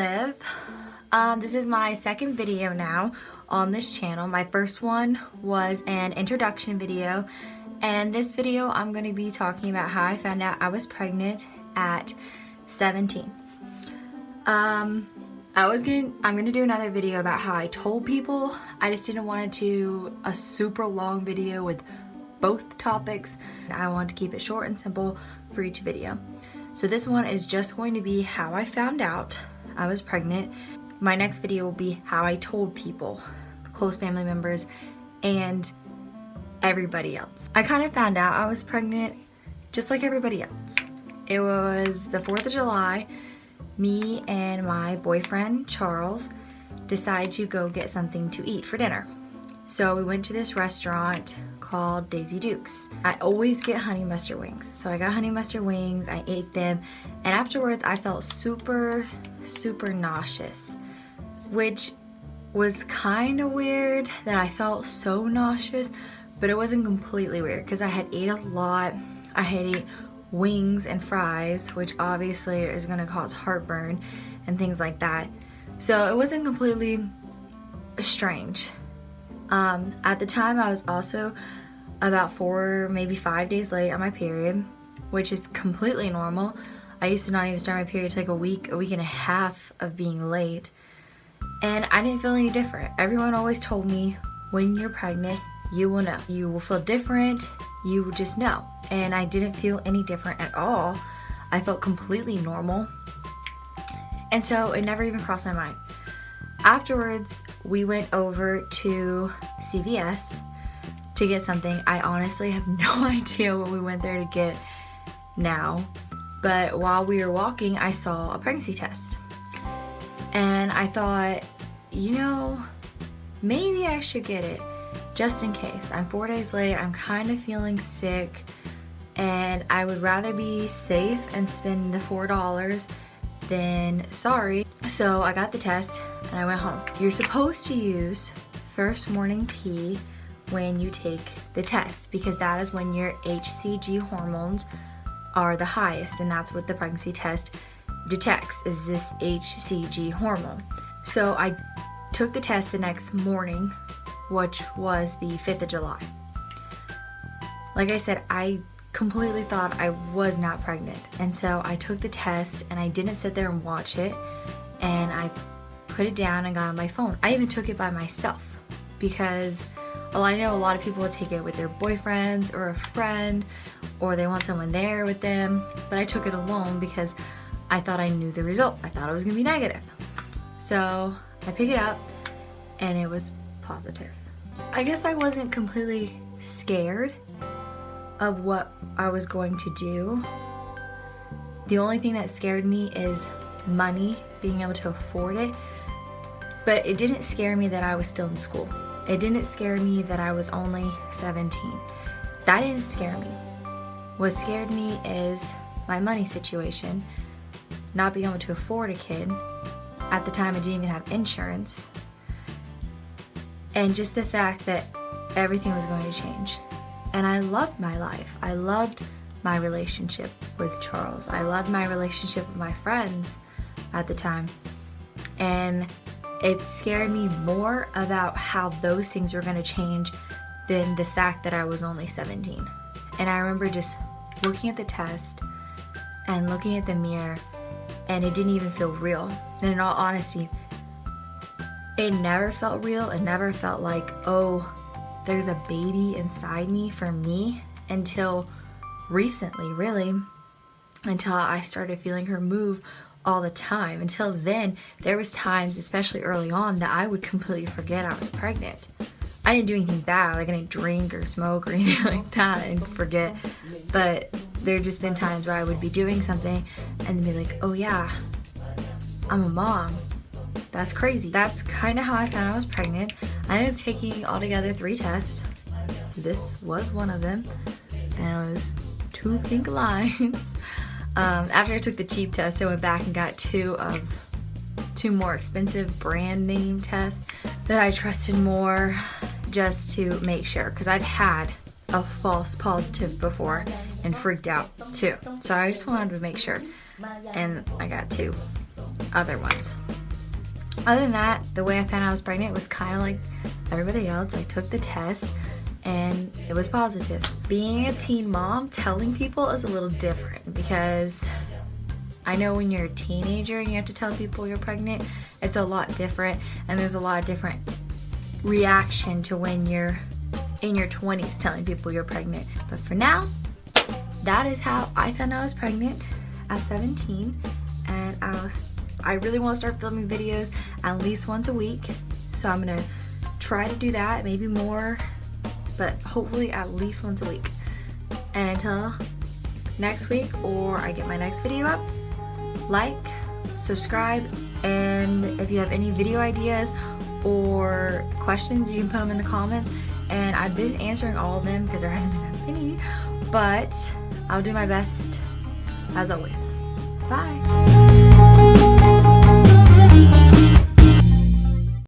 Liv. This is my second video now on this channel. My first one was an introduction video, and this video I'm going to be talking about how I found out I was pregnant at 17. I'm going to do another video about how I told people. I just didn't want to do a super long video with both topics. I want to keep it short and simple for each video. So this one is just going to be how I found out I was pregnant. My next video will be how I told people, close family members, and everybody else. I kind of found out I was pregnant just like everybody else. It was the 4th of July. Me and my boyfriend, Charles, decided to go get something to eat for dinner. So we went to this restaurant called Daisy Dukes. I always get honey mustard wings. So I got honey mustard wings, I ate them, and afterwards I felt super nauseous, which was kind of weird that I felt so nauseous, but it wasn't completely weird because I had ate a lot. I had ate wings and fries, which obviously is going to cause heartburn and things like that. So it wasn't completely strange. At the time I was also about 4, maybe 5 days late on my period, which is completely normal. I used to not even start my period till like a week and a half of being late, and I didn't feel any different. Everyone always told me, when you're pregnant, you will know. You will feel different, you will just know. And I didn't feel any different at all. I felt completely normal. And so it never even crossed my mind. Afterwards, we went over to CVS to get something. I honestly have no idea what we went there to get now. But while we were walking, I saw a pregnancy test. And I thought, you know, maybe I should get it just in case. I'm 4 days late, I'm kind of feeling sick, and I would rather be safe and spend the $4 than sorry. So I got the test and I went home. You're supposed to use first morning pee when you take the test, because that is when your HCG hormones are the highest, and that's what the pregnancy test detects, is this HCG hormone. So I took the test the next morning, which was the 5th of July. Like I said, I completely thought I was not pregnant, and so I took the test and I didn't sit there and watch it, and I put it down and got on my phone. I even took it by myself because I know a lot of people would take it with their boyfriends or a friend, or they want someone there with them, but I took it alone because I thought I knew the result. I thought it was gonna be negative. So I pick it up and it was positive. I guess I wasn't completely scared of what I was going to do. The only thing that scared me is money, being able to afford it. But it didn't scare me that I was still in school. It didn't scare me that I was only 17. That didn't scare me. What scared me is my money situation, not being able to afford a kid. At the time I didn't even have insurance. And just the fact that everything was going to change. And I loved my life. I loved my relationship with Charles. I loved my relationship with my friends at the time. And it scared me more about how those things were going to change than the fact that I was only 17. And I remember just looking at the test and looking at the mirror, and it didn't even feel real. And in all honesty, it never felt real. It never felt like, oh, there's a baby inside me for me, until recently, really, until I started feeling her move all the time. Until then, there was times, especially early on, that I would completely forget I was pregnant. I didn't do anything bad, like I didn't drink or smoke or anything like that and forget, but there just been times where I would be doing something and then be like, oh yeah, I'm a mom. That's crazy. That's kind of how I found I was pregnant. I ended up taking altogether 3 tests. This was one of them, and it was 2 pink lines. After I took the cheap test, I went back and got 2 more expensive brand name tests that I trusted more, just to make sure, because I've had a false positive before and freaked out too. So I just wanted to make sure, and I got 2 other ones. Other than that, the way I found out I was pregnant was kind of like everybody else. I took the test and it was positive. Being a teen mom, telling people is a little different because I know when you're a teenager and you have to tell people you're pregnant, it's a lot different, and there's a lot of different reaction to when you're in your 20s telling people you're pregnant. But for now, that is how I found out I was pregnant at 17, and I really want to start filming videos at least once a week, so I'm gonna try to do that, maybe more, but hopefully at least once a week. And until next week or I get my next video up, like, subscribe, and if you have any video ideas or questions, you can put them in the comments, and I've been answering all of them because there hasn't been that many, but I'll do my best as always. Bye.